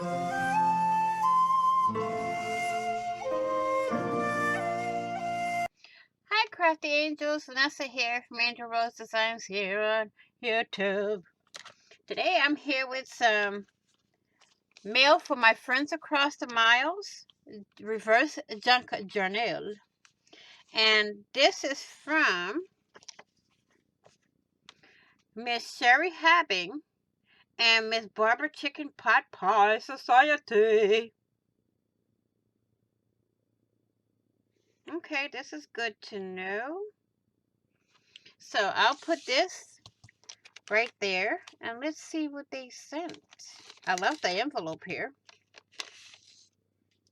Hi, Crafty Angels. Vanessa here from Angel Rose Designs here on YouTube. Today I'm here with some mail for my friends across the miles, reverse junk journal. And this is from Miss Sherry Habbing and Miss Barbara Chicken Pot Pie Society. Okay, this is good to know. So I'll put this right there and let's see what they sent. I love the envelope here.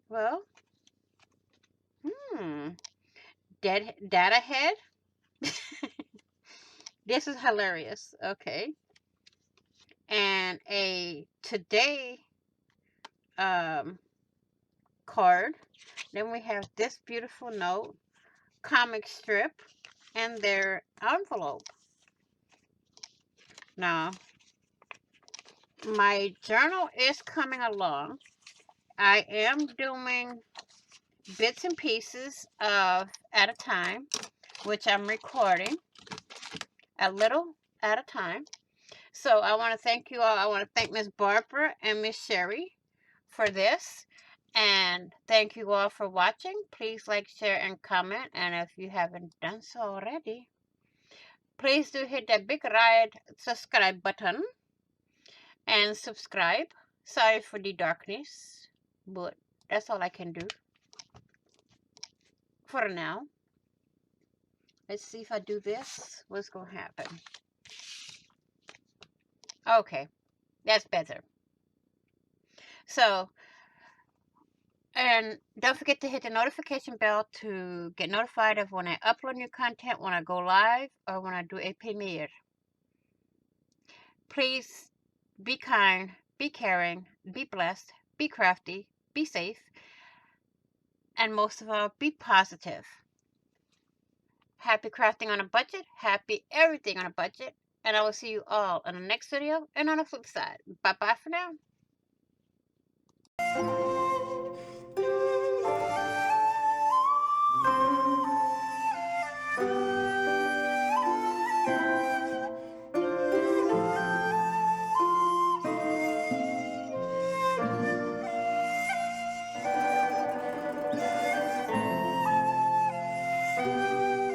Well, data head. This is hilarious. Okay. And a today card. Then we have this beautiful note, comic strip, and their envelope. Now, my journal is coming along. I am doing bits and pieces of at a time, which I'm recording a little at a time. So I want to thank you all. I want to thank Miss Barbara and Miss Sherry for this. And thank you all for watching. Please like, share, and comment. And if you haven't done so already, please do hit that big red subscribe button and subscribe. Sorry for the darkness, but that's all I can do for now. Let's see if I do this. What's going to happen? Okay, that's better. So, and don't forget to hit the notification bell to get notified of when I upload new content, when I go live, or when I do a premiere. Please be kind, be caring, be blessed, be crafty, be safe, and most of all, be positive. Happy crafting on a budget, happy everything on a budget, and I will see you all in the next video and on the flip side. Bye-bye for now.